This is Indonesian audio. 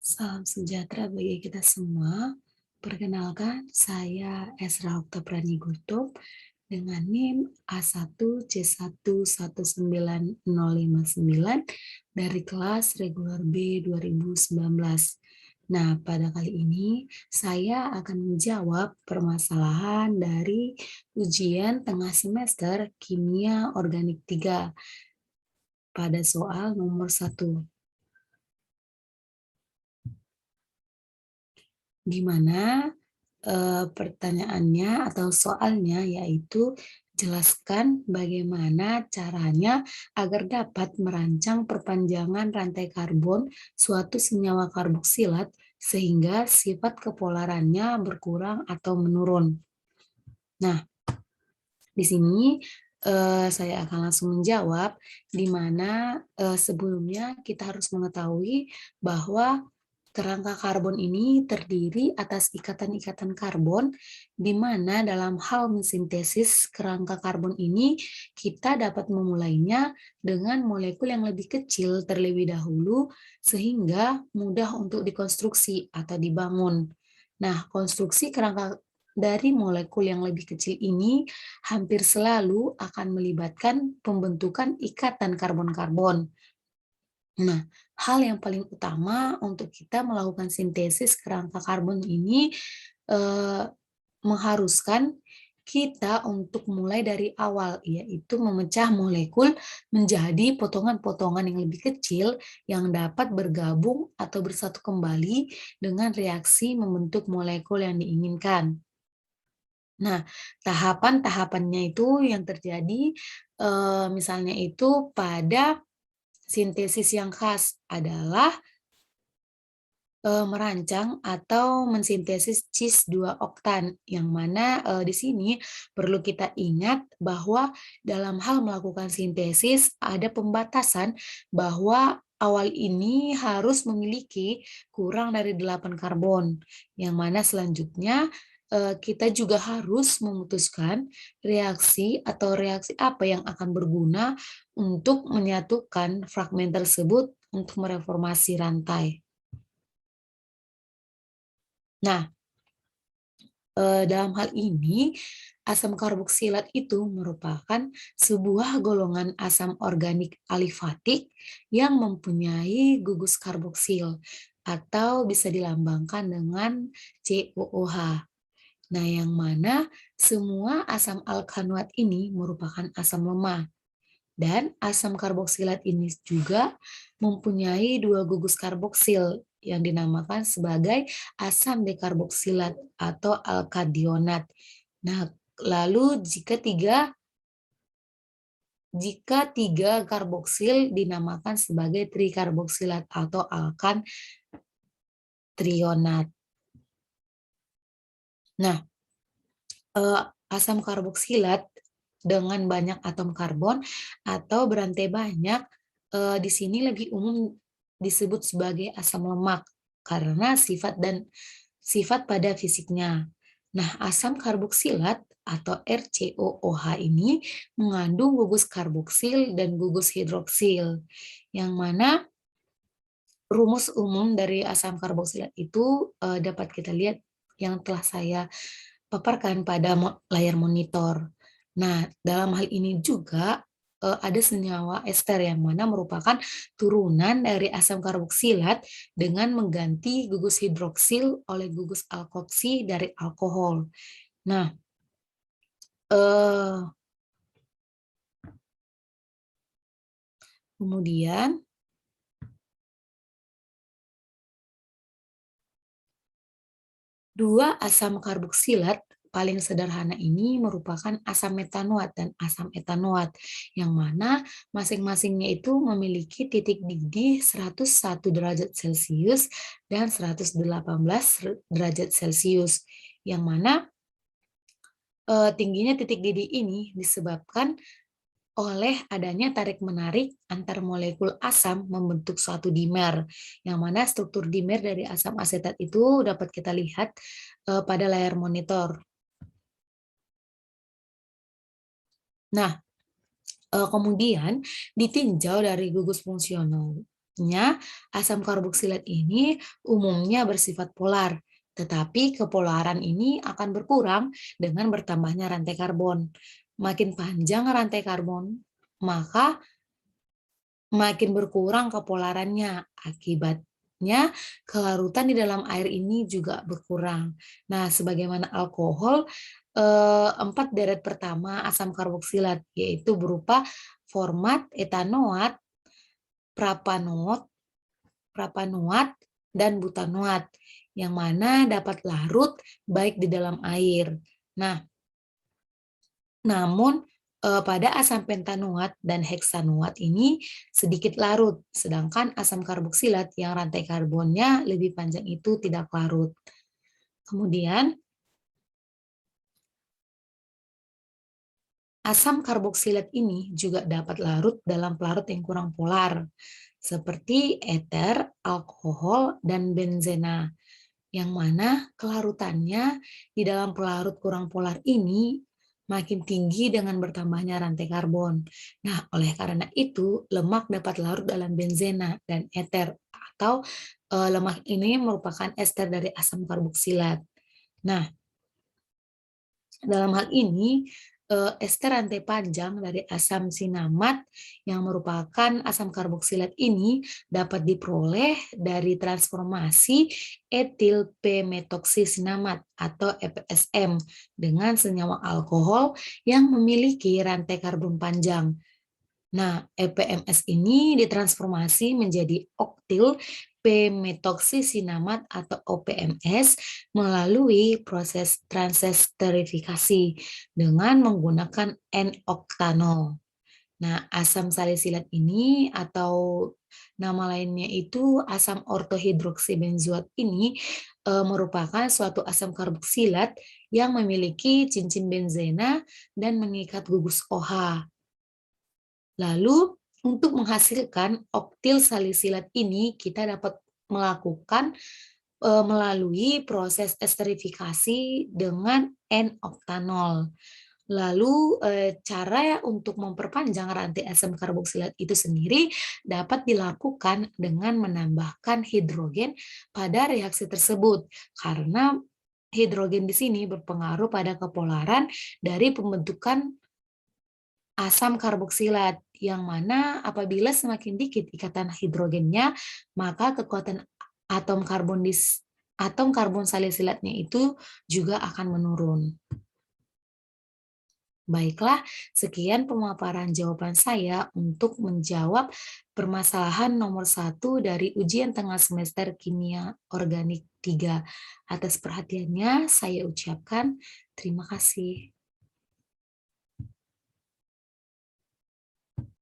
Salam sejahtera bagi kita semua. Perkenalkan, saya Esra Oktaprani Gutub dengan NIM A1C119059 dari kelas reguler B 2019. Nah, pada kali ini saya akan menjawab permasalahan dari ujian tengah semester Kimia Organik 3 pada soal nomor 1. Di mana pertanyaannya atau soalnya yaitu jelaskan bagaimana caranya agar dapat merancang perpanjangan rantai karbon suatu senyawa karboksilat sehingga sifat kepolarannya berkurang atau menurun. Nah, di sini saya akan langsung menjawab, di mana sebelumnya kita harus mengetahui bahwa kerangka karbon ini terdiri atas ikatan-ikatan karbon, di mana dalam hal mensintesis kerangka karbon ini, kita dapat memulainya dengan molekul yang lebih kecil terlebih dahulu, sehingga mudah untuk dikonstruksi atau dibangun. Nah, konstruksi kerangka dari molekul yang lebih kecil ini hampir selalu akan melibatkan pembentukan ikatan karbon-karbon. Nah, hal yang paling utama untuk kita melakukan sintesis kerangka karbon ini eh, mengharuskan kita untuk mulai dari awal, yaitu memecah molekul menjadi potongan-potongan yang lebih kecil yang dapat bergabung atau bersatu kembali dengan reaksi membentuk molekul yang diinginkan. Nah, tahapan-tahapannya itu yang terjadi, misalnya itu pada sintesis yang khas adalah merancang atau mensintesis cis 2 oktan, yang mana di sini perlu kita ingat bahwa dalam hal melakukan sintesis ada pembatasan bahwa awal ini harus memiliki kurang dari 8 karbon, yang mana selanjutnya kita juga harus memutuskan reaksi atau reaksi apa yang akan berguna untuk menyatukan fragmen tersebut untuk mereformasi rantai. Nah, dalam hal ini, asam karboksilat itu merupakan sebuah golongan asam organik alifatik yang mempunyai gugus karboksil atau bisa dilambangkan dengan COOH. Nah, yang mana semua asam alkanoat ini merupakan asam lemah. Dan asam karboksilat ini juga mempunyai dua gugus karboksil yang dinamakan sebagai asam dekarboksilat atau alkadionat. Nah, lalu jika tiga karboksil dinamakan sebagai trikarboksilat atau alkan trionat. Nah, asam karboksilat dengan banyak atom karbon atau berantai banyak di sini lebih umum disebut sebagai asam lemak karena sifat pada fisiknya. Nah, asam karboksilat atau RCOOH ini mengandung gugus karboksil dan gugus hidroksil, yang mana rumus umum dari asam karboksilat itu dapat kita lihat yang telah saya paparkan pada layar monitor. Nah, dalam hal ini juga ada senyawa ester yang mana merupakan turunan dari asam karboksilat dengan mengganti gugus hidroksil oleh gugus alkoksi dari alkohol. Nah, eh, kemudian dua asam karboksilat paling sederhana ini merupakan asam metanoat dan asam etanoat, yang mana masing-masingnya itu memiliki titik didih 101 derajat Celcius dan 118 derajat Celcius, yang mana tingginya titik didih ini disebabkan oleh adanya tarik-menarik antar molekul asam membentuk suatu dimer, yang mana struktur dimer dari asam asetat itu dapat kita lihat pada layar monitor. Nah, kemudian ditinjau dari gugus fungsional. Selanjutnya, asam karboksilat ini umumnya bersifat polar, tetapi kepolaran ini akan berkurang dengan bertambahnya rantai karbon. Makin panjang rantai karbon, maka makin berkurang kepolarannya. Akibatnya, kelarutan di dalam air ini juga berkurang. Nah, sebagaimana alkohol, 4 deret pertama asam karboksilat, yaitu berupa format, etanoat, propanoat, propanoat, dan butanoat, yang mana dapat larut baik di dalam air. Nah, namun pada asam pentanoat dan heksanoat ini sedikit larut, sedangkan asam karboksilat yang rantai karbonnya lebih panjang itu tidak larut. Kemudian, asam karboksilat ini juga dapat larut dalam pelarut yang kurang polar, seperti eter, alkohol, dan benzena, yang mana kelarutannya di dalam pelarut kurang polar ini makin tinggi dengan bertambahnya rantai karbon. Nah, oleh karena itu, lemak dapat larut dalam benzena dan eter, atau lemak ini merupakan ester dari asam karboksilat. Nah, dalam hal ini, ester rantai panjang dari asam sinamat yang merupakan asam karboksilat ini dapat diperoleh dari transformasi etil p-metoksisinamat atau EPSM dengan senyawa alkohol yang memiliki rantai karbon panjang. Nah, EPMS ini ditransformasi menjadi oktil p-metoksisinamat atau OPMS melalui proses transesterifikasi dengan menggunakan N-oktanol. Nah, asam salisilat ini atau nama lainnya itu asam ortohidroksibenzoat ini merupakan suatu asam karboksilat yang memiliki cincin benzena dan mengikat gugus OH. Lalu, untuk menghasilkan oktil salisilat ini, kita dapat melakukan melalui proses esterifikasi dengan N-oktanol. Lalu, cara untuk memperpanjang rantai asam karboksilat itu sendiri dapat dilakukan dengan menambahkan hidrogen pada reaksi tersebut, karena hidrogen di sini berpengaruh pada kepolaran dari pembentukan asam karboksilat, yang mana apabila semakin dikit ikatan hidrogennya, maka kekuatan atom karbon salisilatnya itu juga akan menurun. Baiklah, sekian pemaparan jawaban saya untuk menjawab permasalahan nomor 1 dari ujian tengah semester Kimia Organik 3. Atas perhatiannya, saya ucapkan terima kasih.